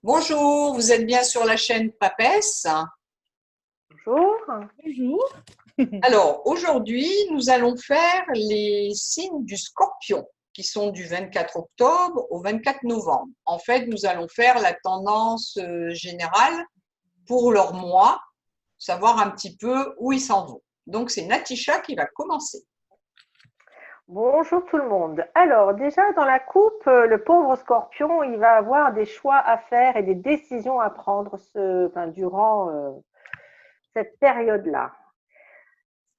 Bonjour, vous êtes bien sur la chaîne Papesse. Bonjour. Bonjour. Alors, aujourd'hui, nous allons faire les signes du Scorpion, qui sont du 24 octobre au 24 novembre. En fait, nous allons faire la tendance générale pour leur mois, savoir un petit peu où ils s'en vont. Donc, c'est Natisha qui va commencer. Bonjour tout le monde. Alors, déjà dans la coupe, le pauvre Scorpion, il va avoir des choix à faire et des décisions à prendre durant cette période-là.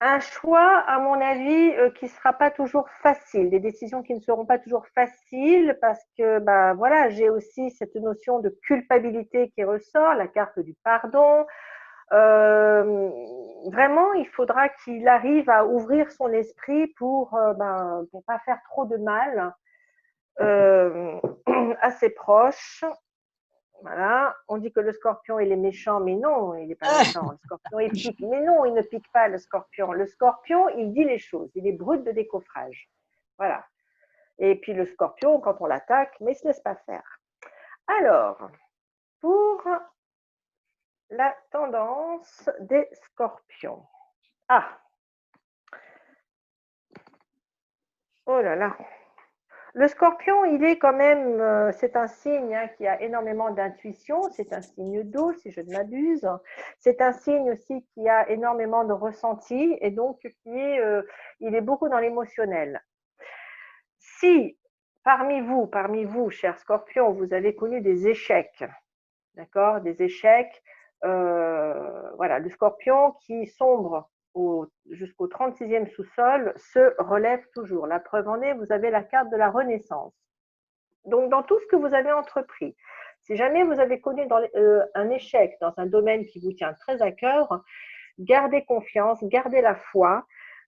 Un choix, à mon avis, qui ne sera pas toujours facile, des décisions qui ne seront pas toujours faciles parce que, voilà, j'ai aussi cette notion de culpabilité qui ressort, la carte du pardon. Vraiment, il faudra qu'il arrive à ouvrir son esprit pour pas faire trop de mal à ses proches. Voilà. On dit que le scorpion, il est méchant, mais non, il n'est pas méchant. Le scorpion, il pique. Mais non, il ne pique pas, le scorpion. Le scorpion, il dit les choses. Il est brut de décoffrage. Voilà. Et puis le scorpion, quand on l'attaque, mais il ne se laisse pas faire. Alors, pour la tendance des scorpions. Ah, oh là là. Le scorpion, il est quand même, c'est un signe qui a énormément d'intuition, c'est un signe d'eau, si je ne m'abuse. C'est un signe aussi qui a énormément de ressenti et donc il est beaucoup dans l'émotionnel. Si parmi vous, chers scorpions, vous avez connu des échecs, d'accord, des échecs, voilà, le scorpion qui sombre jusqu'au 36e sous-sol se relève toujours. La preuve en est, vous avez la carte de la renaissance. Donc, dans tout ce que vous avez entrepris, si jamais vous avez connu un échec dans un domaine qui vous tient très à cœur, gardez confiance, gardez la foi,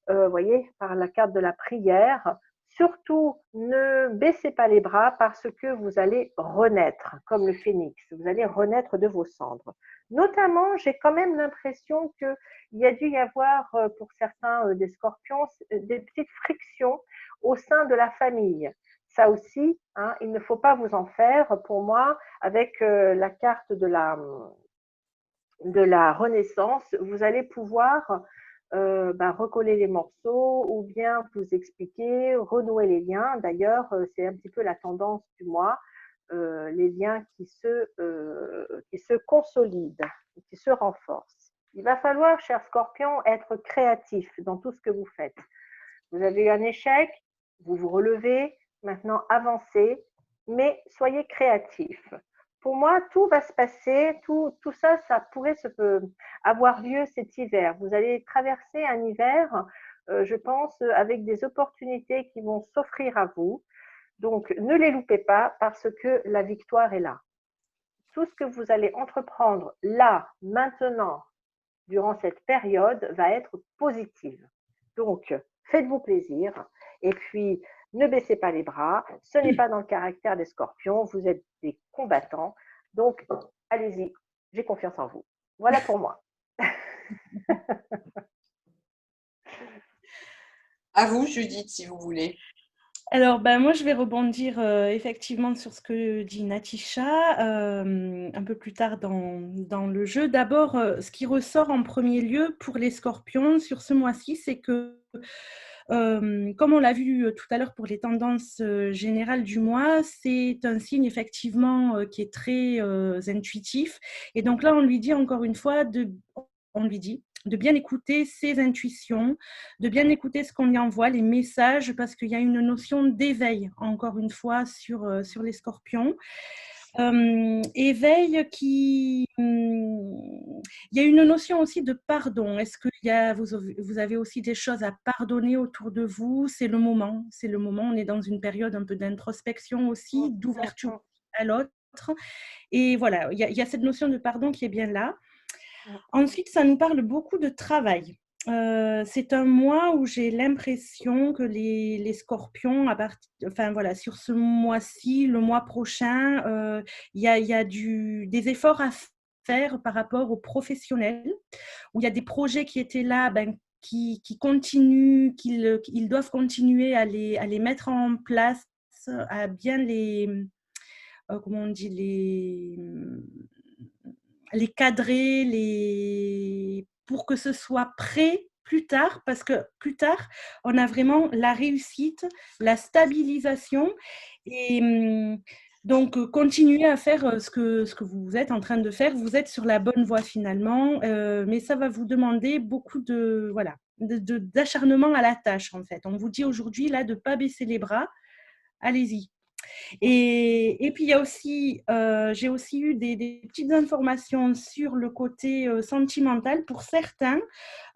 voyez, par la carte de la prière. Surtout, ne baissez pas les bras parce que vous allez renaître, comme le phénix. Vous allez renaître de vos cendres. Notamment, j'ai quand même l'impression qu'il y a dû y avoir, pour certains des scorpions, des petites frictions au sein de la famille. Ça aussi, il ne faut pas vous en faire. Pour moi, avec la carte de la renaissance, vous allez pouvoir recoller les morceaux ou bien vous expliquer, renouer les liens. D'ailleurs, c'est un petit peu la tendance du mois, les liens qui se consolident, qui se renforcent. Il va falloir, cher Scorpion, être créatif dans tout ce que vous faites. Vous avez eu un échec, vous vous relevez, maintenant avancez, mais soyez créatif. Pour moi, tout va se passer, tout ça, ça pourrait avoir lieu cet hiver. Vous allez traverser un hiver, je pense, avec des opportunités qui vont s'offrir à vous. Donc, ne les loupez pas parce que la victoire est là. Tout ce que vous allez entreprendre là, maintenant, durant cette période, va être positif. Donc, faites-vous plaisir et puis ne baissez pas les bras. Ce n'est pas dans le caractère des scorpions, vous êtes des combattants. Donc, allez-y, j'ai confiance en vous. Voilà pour moi. À vous, Judith, si vous voulez. Alors, moi, je vais rebondir effectivement sur ce que dit Natisha un peu plus tard dans le jeu. D'abord, ce qui ressort en premier lieu pour les scorpions sur ce mois-ci, c'est que, comme on l'a vu tout à l'heure pour les tendances générales du mois, c'est un signe effectivement qui est très intuitif. Et donc là, on lui dit encore une fois de bien écouter ses intuitions, de bien écouter ce qu'on lui envoie, les messages, parce qu'il y a une notion d'éveil, encore une fois, sur les scorpions. Éveil qui… il y a une notion aussi de pardon. Est-ce que vous avez aussi des choses à pardonner autour de vous? C'est le moment, on est dans une période un peu d'introspection aussi, d'ouverture à l'autre. Et voilà, il y a cette notion de pardon qui est bien là. Ensuite, ça nous parle beaucoup de travail. C'est un mois où j'ai l'impression que les scorpions, sur ce mois-ci, le mois prochain, il y a des efforts à faire par rapport aux professionnels, où il y a des projets qui étaient là, qui continuent, qu'ils doivent continuer à les mettre en place, à bien comment on dit, les cadrer, pour que ce soit prêt plus tard, parce que plus tard, on a vraiment la réussite, la stabilisation et donc continuez à faire ce que vous êtes en train de faire. Vous êtes sur la bonne voie finalement, mais ça va vous demander beaucoup d'acharnement à la tâche en fait. On vous dit aujourd'hui là de ne pas baisser les bras. Allez-y. Et puis, il y a aussi, j'ai aussi eu des petites informations sur le côté sentimental. Pour certains,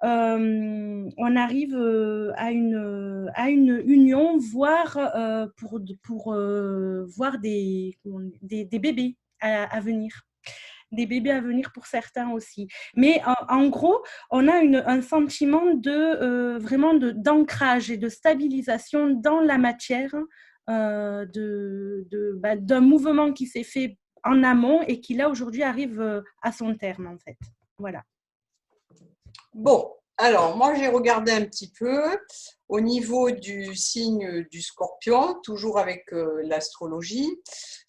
on arrive à une union, voire pour voir des bébés à venir. Des bébés à venir pour certains aussi. Mais en gros, on a un sentiment vraiment d'ancrage et de stabilisation dans la matière d'un mouvement qui s'est fait en amont et qui là aujourd'hui arrive à son terme en fait. Voilà. Bon, alors moi j'ai regardé un petit peu au niveau du signe du Scorpion, toujours avec l'astrologie.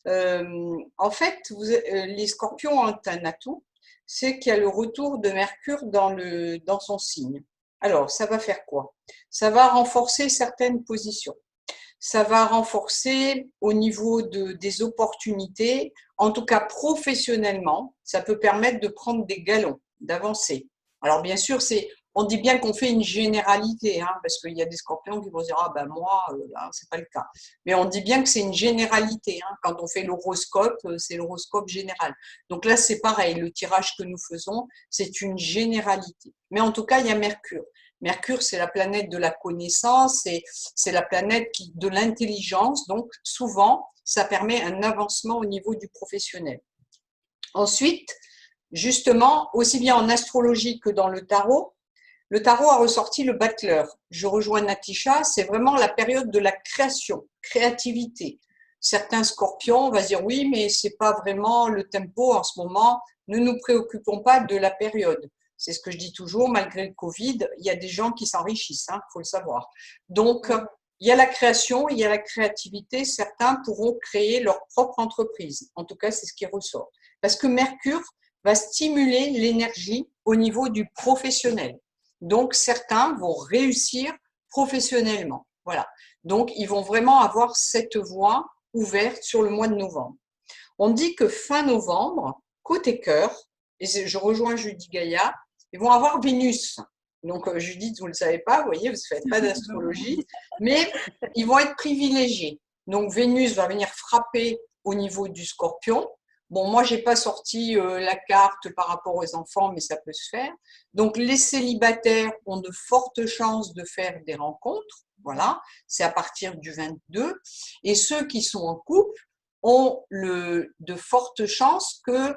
En fait, les Scorpions ont un atout, c'est qu'il y a le retour de Mercure dans son signe. Alors, ça va faire quoi? Ça va renforcer certaines positions. Ça va renforcer au niveau des opportunités, en tout cas professionnellement, ça peut permettre de prendre des galons, d'avancer. Alors bien sûr, on dit bien qu'on fait une généralité, hein, parce qu'il y a des scorpions qui vont dire « Ah ben moi, là, c'est pas le cas ». Mais on dit bien que c'est une généralité. Hein. Quand on fait l'horoscope, c'est l'horoscope général. Donc là, c'est pareil, le tirage que nous faisons, c'est une généralité. Mais en tout cas, il y a Mercure. Mercure, c'est la planète de la connaissance, c'est la planète de l'intelligence, donc souvent, ça permet un avancement au niveau du professionnel. Ensuite, justement, aussi bien en astrologie que dans le tarot a ressorti le battleur. Je rejoins Natisha, c'est vraiment la période de la création, créativité. Certains scorpions vont dire oui, mais c'est pas vraiment le tempo en ce moment, ne nous préoccupons pas de la période. C'est ce que je dis toujours, malgré le Covid, il y a des gens qui s'enrichissent, hein, faut le savoir. Donc, il y a la création, il y a la créativité. Certains pourront créer leur propre entreprise. En tout cas, c'est ce qui ressort. Parce que Mercure va stimuler l'énergie au niveau du professionnel. Donc, certains vont réussir professionnellement. Voilà. Donc, ils vont vraiment avoir cette voie ouverte sur le mois de novembre. On dit que fin novembre, côté cœur, et je rejoins Judy Gaïa, ils vont avoir Vénus. Donc, Judith, vous ne le savez pas, vous voyez, vous ne faites pas d'astrologie, mais ils vont être privilégiés. Donc, Vénus va venir frapper au niveau du Scorpion. Bon, moi, je n'ai pas sorti la carte par rapport aux enfants, mais ça peut se faire. Donc, les célibataires ont de fortes chances de faire des rencontres. Voilà, c'est à partir du 22. Et ceux qui sont en couple ont de fortes chances qu'il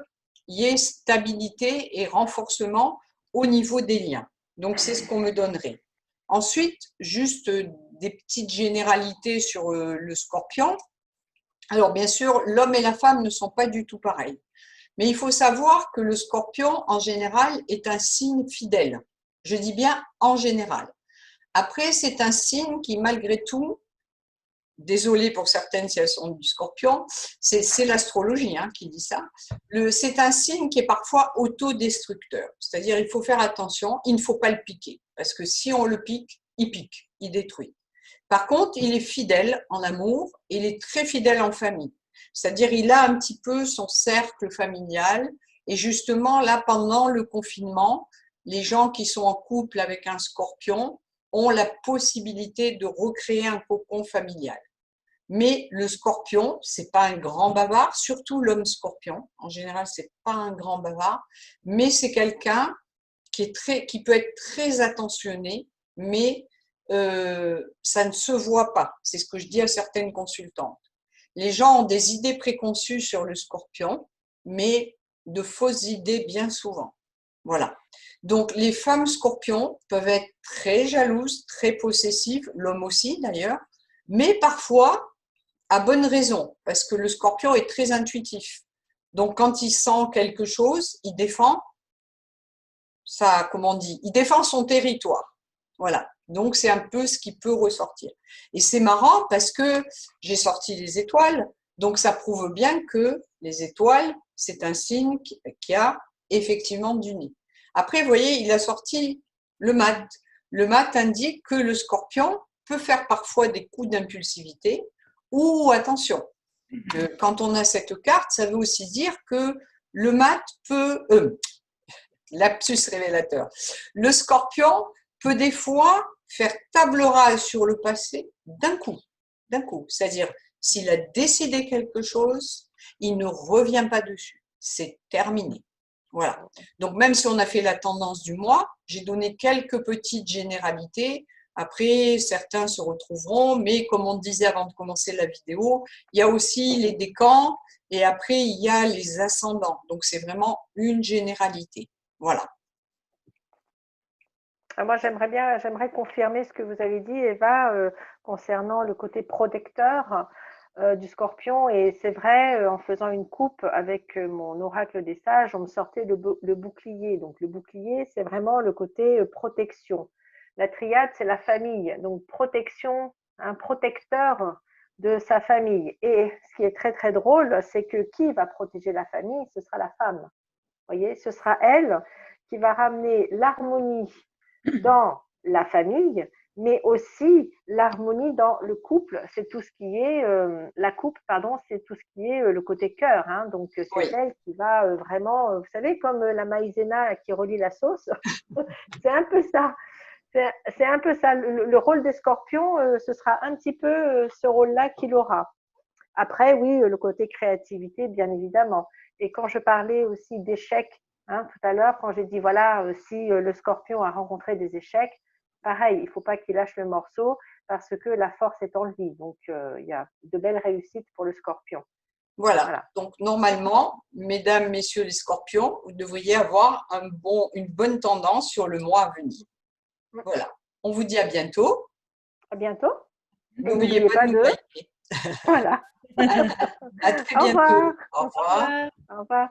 y ait stabilité et renforcement au niveau des liens. Donc, c'est ce qu'on me donnerait. Ensuite, juste des petites généralités sur le Scorpion. Alors, bien sûr, l'homme et la femme ne sont pas du tout pareils. Mais il faut savoir que le Scorpion, en général, est un signe fidèle. Je dis bien en général. Après, c'est un signe qui, malgré tout, désolée pour certaines si elles sont du Scorpion, c'est l'astrologie hein, qui dit ça. C'est un signe qui est parfois autodestructeur. C'est-à-dire, il faut faire attention, il ne faut pas le piquer. Parce que si on le pique, il détruit. Par contre, il est fidèle en amour, il est très fidèle en famille. C'est-à-dire, il a un petit peu son cercle familial. Et justement, là, pendant le confinement, les gens qui sont en couple avec un Scorpion ont la possibilité de recréer un cocon familial. Mais le Scorpion, c'est pas un grand bavard, surtout l'homme Scorpion. En général, c'est pas un grand bavard, mais c'est quelqu'un qui peut être très attentionné, mais ça ne se voit pas. C'est ce que je dis à certaines consultantes. Les gens ont des idées préconçues sur le Scorpion, mais de fausses idées bien souvent. Voilà. Donc, les femmes Scorpions peuvent être très jalouses, très possessives, l'homme aussi d'ailleurs, mais parfois à bonne raison, parce que le Scorpion est très intuitif. Donc, quand il sent quelque chose, il défend ça, comment on dit, il défend son territoire. Voilà. Donc, c'est un peu ce qui peut ressortir. Et c'est marrant parce que j'ai sorti les étoiles. Donc, ça prouve bien que les étoiles, c'est un signe qui a effectivement du nez. Après, vous voyez, il a sorti le mat. Le mat indique que le scorpion peut faire parfois des coups d'impulsivité ou, attention, quand on a cette carte, ça veut aussi dire que le mat peut, lapsus révélateur, le scorpion peut des fois faire table rase sur le passé d'un coup. C'est-à-dire, s'il a décidé quelque chose, il ne revient pas dessus. C'est terminé. Voilà. Donc, même si on a fait la tendance du mois, j'ai donné quelques petites généralités. Après, certains se retrouveront, mais comme on disait avant de commencer la vidéo, il y a aussi les décans et après, il y a les ascendants. Donc, c'est vraiment une généralité. Voilà. Moi, j'aimerais confirmer ce que vous avez dit, Eva, concernant le côté protecteur du scorpion. Et c'est vrai, en faisant une coupe avec mon oracle des sages, on me sortait le bouclier. Donc, le bouclier, c'est vraiment le côté protection. La triade, c'est la famille. Donc, protection, un protecteur de sa famille. Et ce qui est très, très drôle, c'est que qui va protéger la famille? Ce sera la femme. Vous voyez, ce sera elle qui va ramener l'harmonie dans la famille, mais aussi l'harmonie dans le couple. C'est tout ce qui est la coupe, pardon, c'est tout ce qui est le côté cœur. Hein. Donc c'est elle qui va vraiment, vous savez, comme la maïzena qui relie la sauce. C'est un peu ça. C'est un peu ça. Le rôle des scorpions, ce sera un petit peu ce rôle-là qu'il aura. Après, oui, le côté créativité, bien évidemment. Et quand je parlais aussi d'échecs, hein, tout à l'heure, quand j'ai dit, voilà, si le scorpion a rencontré des échecs, pareil, il ne faut pas qu'il lâche le morceau parce que la force est en lui. Donc, il y a de belles réussites pour le scorpion. Voilà. Donc, normalement, mesdames, messieurs les scorpions, vous devriez avoir une bonne tendance sur le mois à venir. Voilà. On vous dit à bientôt. À bientôt. N'oubliez pas de nous liker. Voilà. À très bientôt. Au revoir. Au revoir. Au revoir.